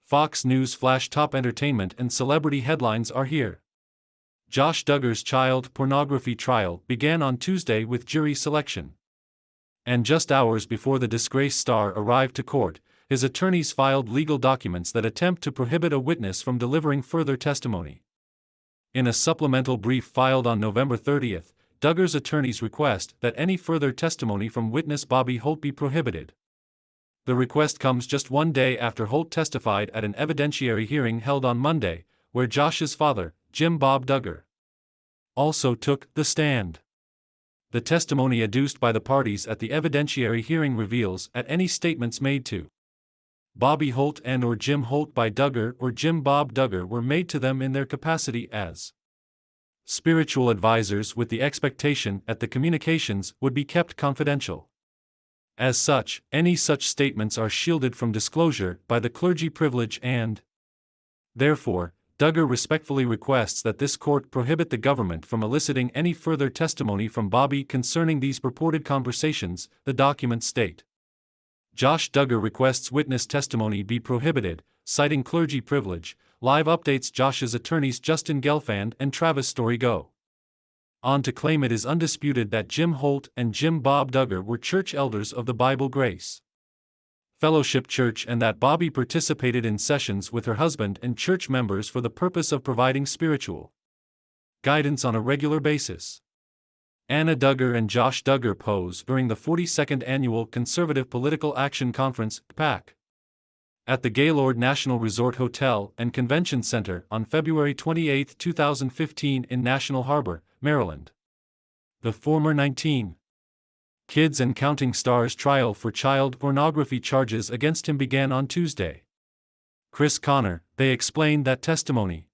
Fox News Flash top entertainment and celebrity headlines are here. Josh Duggar's child pornography trial began on Tuesday with jury selection. And just hours before the disgraced star arrived to court, his attorneys filed legal documents that attempt to prohibit a witness from delivering further testimony. In a supplemental brief filed on November 30, Duggar's attorneys request that any further testimony from witness Bobby Holt be prohibited. The request comes just one day after Holt testified at an evidentiary hearing held on Monday, where Josh's father, Jim Bob Duggar, also took the stand. The testimony adduced by the parties at the evidentiary hearing reveals that any statements made to Bobby Holt and/or Jim Holt by Duggar or Jim Bob Duggar were made to them in their capacity as spiritual advisors, with the expectation that the communications would be kept confidential. As such, any such statements are shielded from disclosure by the clergy privilege and, therefore, Duggar respectfully requests that this court prohibit the government from eliciting any further testimony from Bobby concerning these purported conversations, the documents state. Josh Duggar requests witness testimony be prohibited, citing clergy privilege. Live updates: Josh's attorneys Justin Gelfand and Travis Story go on to claim it is undisputed that Jim Holt and Jim Bob Duggar were church elders of the Bible Grace Fellowship Church and that Bobby participated in sessions with her husband and church members for the purpose of providing spiritual guidance on a regular basis. Anna Duggar and Josh Duggar pose during the 42nd Annual Conservative Political Action Conference, PAC, at the Gaylord National Resort Hotel and Convention Center on February 28, 2015 in National Harbor, Maryland. The former 19 Kids and Counting star's trial for child pornography charges against him began on Tuesday. Chris Connor, they explained that testimony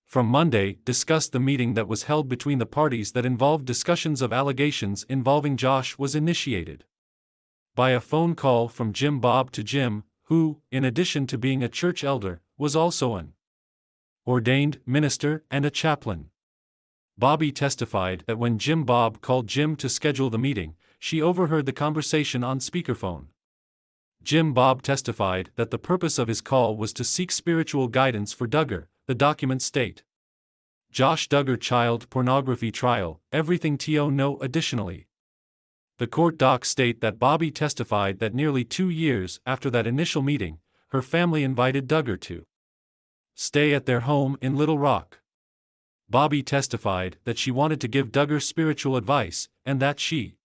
from Monday discussed the meeting that was held between the parties that involved discussions of allegations involving Josh was initiated by a phone call from Jim Bob to Jim, who, in addition to being a church elder, was also an ordained minister and a chaplain. Bobby testified that when Jim Bob called Jim to schedule the meeting, she overheard the conversation on speakerphone. Jim Bob testified that the purpose of his call was to seek spiritual guidance for Duggar, the documents state. Josh Duggar child pornography trial, everything to know. Additionally, the court docs state that Bobby testified that nearly 2 years after that initial meeting, her family invited Duggar to stay at their home in Little Rock. Bobby testified that she wanted to give Duggar spiritual advice, and that she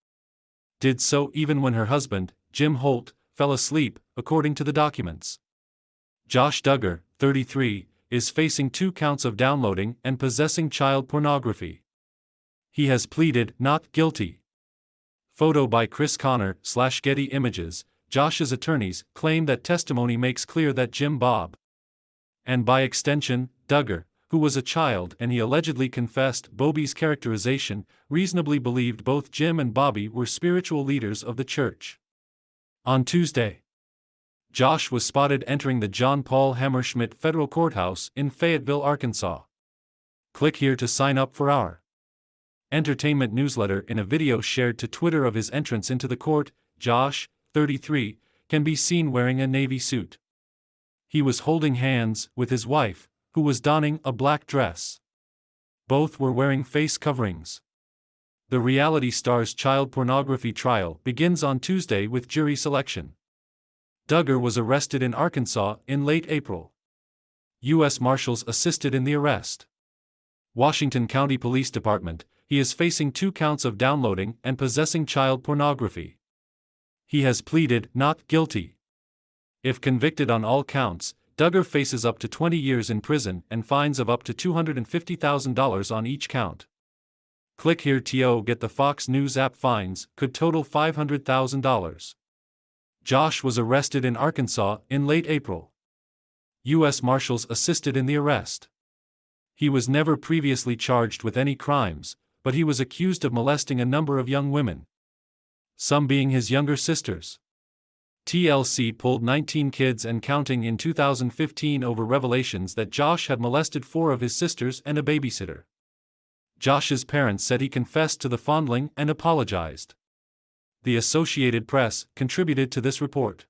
did so even when her husband, Jim Holt, fell asleep, according to the documents. Josh Duggar, 33, is facing 2 counts of downloading and possessing child pornography. He has pleaded not guilty. Photo by Chris Connor / Getty Images. Josh's attorneys claim that testimony makes clear that Jim Bob, and by extension, Duggar, who was a child and he allegedly confessed Bobby's characterization, reasonably believed both Jim and Bobby were spiritual leaders of the church. On Tuesday, Josh was spotted entering the John Paul Hammerschmidt Federal Courthouse in Fayetteville, Arkansas. Click here to sign up for our entertainment newsletter. In a video shared to Twitter of his entrance into the court, Josh, 33, can be seen wearing a navy suit. He was holding hands with his wife, who was donning a black dress. Both were wearing face coverings. The reality star's child pornography trial begins on Tuesday with jury selection. Duggar was arrested in Arkansas in late April. U.S. Marshals assisted in the arrest. Washington County Police Department. He is facing 2 counts of downloading and possessing child pornography. He has pleaded not guilty. If convicted on all counts, Duggar faces up to 20 years in prison and fines of up to $250,000 on each count. Click here to get the Fox News app. Fines could total $500,000. Josh was arrested in Arkansas in late April. U.S. Marshals assisted in the arrest. He was never previously charged with any crimes, but he was accused of molesting a number of young women, some being his younger sisters. TLC pulled 19 kids and counting in 2015 over revelations that Josh had molested 4 of his sisters and a babysitter. Josh's parents said he confessed to the fondling and apologized. The Associated Press contributed to this report.